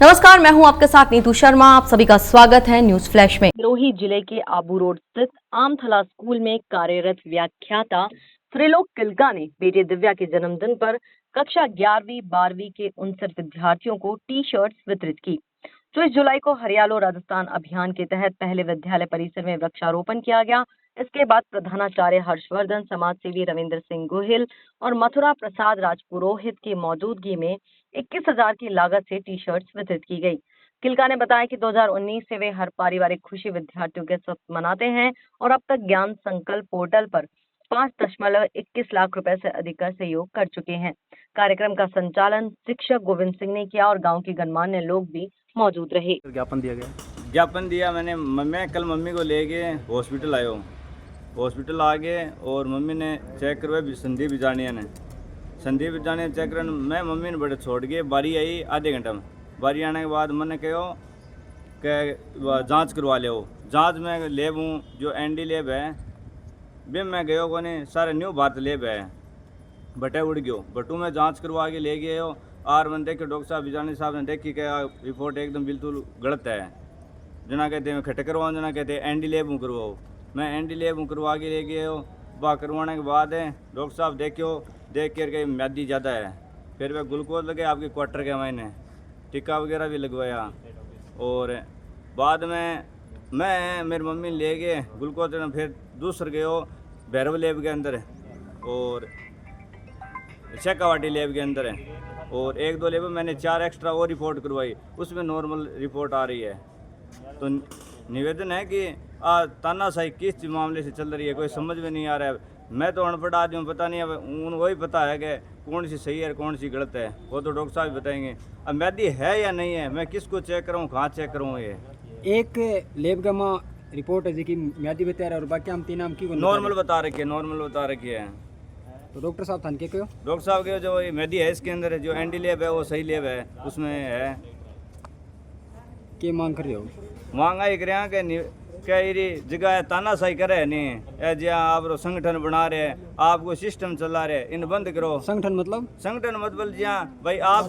नमस्कार, मैं हूं आपके साथ नीतू शर्मा। आप सभी का स्वागत है न्यूज फ्लैश में। सिरोही जिले के आबू रोड स्थित आमथला स्कूल में कार्यरत व्याख्याता त्रिलोक किलका ने बेटे दिव्या के जन्मदिन पर कक्षा 11वीं 12वीं के 59 विद्यार्थियों को टी शर्ट्स वितरित की। 24 जुलाई को हरियालो राजस्थान अभियान के तहत पहले विद्यालय परिसर में वृक्षारोपण किया गया। इसके बाद प्रधानाचार्य हर्षवर्धन, समाज सेवी रविंद्र सिंह गोहिल और मथुरा प्रसाद राजपुरोहित की मौजूदगी में 21,000 की लागत से टी शर्ट्स वितरित की गई। किलका ने बताया कि 2019 से वे हर पारिवारिक खुशी विद्यार्थियों के साथ मनाते हैं और अब तक ज्ञान संकल्प पोर्टल पर 5.21 लाख रुपए से अधिक का सहयोग कर चुके हैं। कार्यक्रम का संचालन शिक्षक गोविंद सिंह ने किया और गांव के गणमान्य लोग भी मौजूद रहे। ज्ञापन दिया मैंने। मैं कल मम्मी को लेके हॉस्पिटल आया हूँ। हॉस्पिटल आ गए और मम्मी ने चेक करवाया संदीप बिजानिया ने चेक कर। मैं मम्मी ने बड़े छोड़ के बारी आई आधे घंटा में। बारी आने के बाद मैंने कहो कि जांच करवा ले। जांच में लेब हूँ जो एनडी लेब है बे मैं गयो को नहीं सारे न्यू भारत लेब है बटे उड़ गयो बटू में जांच करवा के ले गए हो। आर मैंने देखे डॉक्टर साहब बिजानी साहब ने देखी कि रिपोर्ट एकदम बिल्कुल गलत है। जना कहते हैं मैं खट्टे करवाऊँ, जना कहते हैं एनडी लेब हूँ करवाओ। मैं एनडी लेब हूँ करवा के ले गए हो। वह करवाने के बाद डॉक्टर साहब देख कर म्यादी ज़्यादा है। फिर वह ग्लूकोज लगे आपके क्वार्टर के मैंने टीका वगैरह भी लगवाया। और बाद में मैं मेरी मम्मी ले गए ग्लूकोज। फिर दूसरे गए हो भैरव लेब के अंदर और शेखावाटी लेब के अंदर और 1-2 लेब मैंने 4 एक्स्ट्रा और रिपोर्ट करवाई, उसमें नॉर्मल रिपोर्ट आ रही है। तो निवेदन है कि तानाशाही किस मामले से चल रही है कोई समझ में नहीं आ रहा है। मैं तो अनपढ़ आदमी हूँ, पता नहीं है उनको ही पता है कि कौन सी सही है और कौन सी गलत है। वो तो डॉक्टर साहब बताएंगे। अब म्यादी है या नहीं है, मैं किसको चेक कराऊँ, कहाँ चेक कराऊँ। ये एक लेब का माँ रिपोर्ट है जी म्यादी बता रहा है और बाकी हम 3 नाम की नॉर्मल बता रखी है। तो डॉक्टर साहब थान के क्यों डॉक्टर साहब के जो म्यादी है इसके अंदर है, जो एनडी लेब है वो सही लेब है, उसमें है। क्या मांग कर रहे हो? महंगा ही करें कई जगह तानाशाही करे नहीं जहाँ आप संगठन बना रहे हैं, आपको सिस्टम चला रहे, इन बंद करो। संगठन मतलब जहाँ भाई आप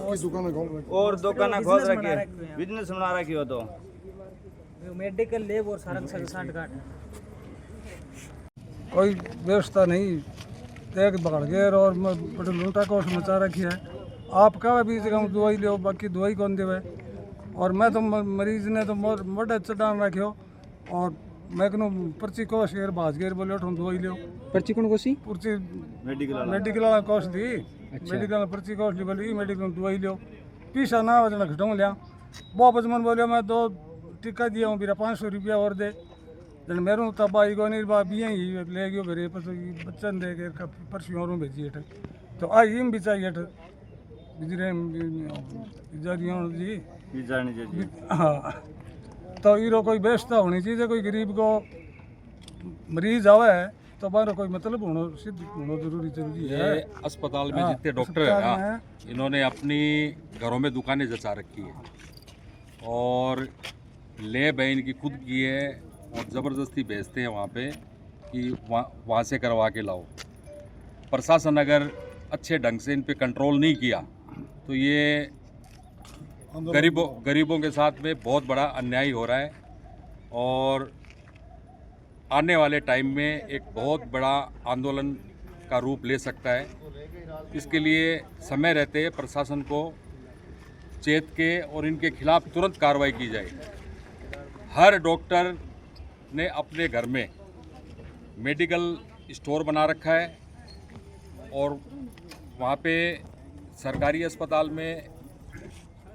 और दुकान खोल रखी, बिजनेस बना रखी हो तो मेडिकल लेब और सारा कोई व्यवस्था नहीं, एक भाड़ गए और बड़े लूटा को मचा रखी है। आप कहा भी जगह दवाई लो, बाकी दवाई कौन देवे। और मैं तो मरीज ने तो मोटे चटान रखियो और मैं कहूँ पर्ची कोश गेर भाज गेर बोले उठो दवाई लो। पर्ची कौन कोसी? पर्ची मेडिकल वाला कोश दी। मेडिकल पर्ची कोश ली बोली मेडिकल दवाई लो। पीसा ना वजना घटाऊँ लिया। वापस मन बोलिया मैं 2 टिक्का दिया हूँ, मेरा 500 रुपया और दे। जन मेरू तबाही को नहीं बा बिया ही ले गयो घरे बच्चन दे के पर्ची और भेजी है। तो आई भी चाहिए बिजरे जी। हाँ, तो इरो कोई व्यवस्था होनी चाहिए। कोई गरीब को मरीज आवे तो बाहर कोई मतलब होना सिद्ध होना जरूरी है। अस्पताल में जितने डॉक्टर हैं इन्होंने अपनी घरों में दुकानें जचा रखी है और लेब है इनकी खुद की है और ज़बरदस्ती भेजते हैं वहाँ पे कि वहाँ से करवा के लाओ। प्रशासन अगर अच्छे ढंग से इन पे कंट्रोल नहीं किया तो ये गरीबों के साथ में बहुत बड़ा अन्याय हो रहा है और आने वाले टाइम में एक बहुत बड़ा आंदोलन का रूप ले सकता है। इसके लिए समय रहते प्रशासन को चेत के और इनके खिलाफ तुरंत कार्रवाई की जाए। हर डॉक्टर ने अपने घर में मेडिकल स्टोर बना रखा है और वहाँ पे सरकारी अस्पताल में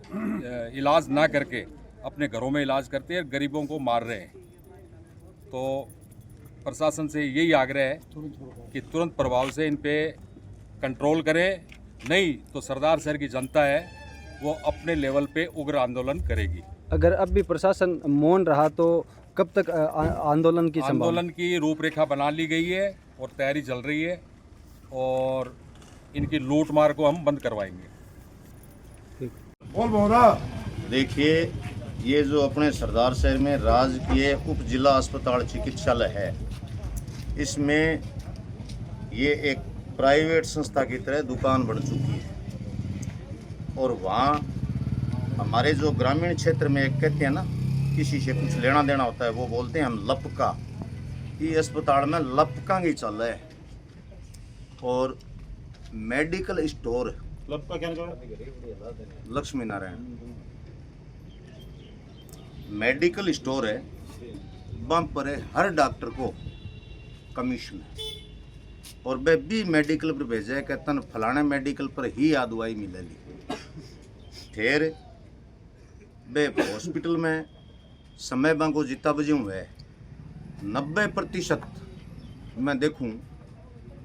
इलाज ना करके अपने घरों में इलाज करते हैं, गरीबों को मार रहे हैं। तो प्रशासन से यही आग्रह है कि तुरंत प्रभाव से इन पे कंट्रोल करें, नहीं तो सरदार शहर की जनता है वो अपने लेवल पे उग्र आंदोलन करेगी। अगर अब भी प्रशासन मौन रहा तो कब तक आंदोलन की रूपरेखा बना ली गई है और तैयारी चल रही है और इनकी लूट मार को हम बंद करवाएंगे। देखिए, ये जो अपने सरदार शहर में राजकीय उप जिला अस्पताल चिकित्सालय है, इसमें ये एक प्राइवेट संस्था की तरह दुकान बन चुकी है और वहाँ हमारे जो ग्रामीण क्षेत्र में एक कहते हैं ना, किसी से कुछ लेना देना होता है, वो बोलते हैं हम लपका। ये अस्पताल में लपका ही चल रहा है। और मेडिकल स्टोर लपका क्या लक्ष्मी नारायण मेडिकल स्टोर है, वहाँ पर हर डॉक्टर को कमीशन है और वह भी मेडिकल पर भेजा है, कहता है फलाने मेडिकल पर ही आ दवाई मिलेगी। फिर वे हॉस्पिटल में समय बांगो जितना बजे हुए है 90% मैं देखूं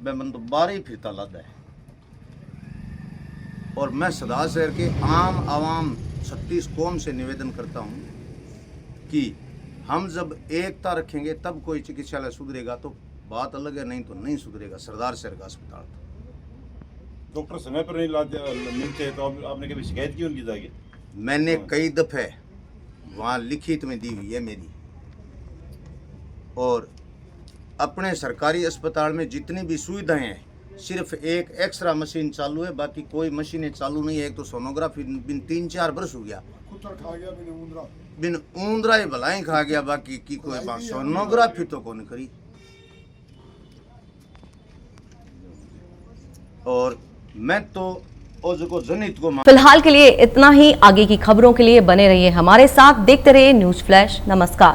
वह मन तो 12 ही फिरता लादा है। और मैं सदा शहर के आम आवाम 36 कौम से निवेदन करता हूं कि हम जब एकता रखेंगे तब कोई चिकित्सालय सुधरेगा, तो बात अलग है, नहीं तो नहीं सुधरेगा। सरदार शहर का अस्पताल डॉक्टर समय पर नहीं मिलते, तो आपने कभी शिकायत की उनकी जाके? मैंने कई दफ़े वहाँ लिखित में दी हुई है मेरी। और अपने सरकारी अस्पताल में जितनी भी सुविधाएं हैं, सिर्फ एक एक्सरा मशीन चालू है, बाकी कोई मशीनें चालू नहीं है। एक तो सोनोग्राफी बिन 3-4 बरस हो गया, बिन ऊंदरा ही भलाई खा गया, बाकी की कोई बात सोनोग्राफी तो कौन करी। और मैं तो जनित को फिलहाल के लिए इतना ही। आगे की खबरों के लिए बने रहिए हमारे साथ, देखते रहिए न्यूज़ फ्लैश। नमस्कार।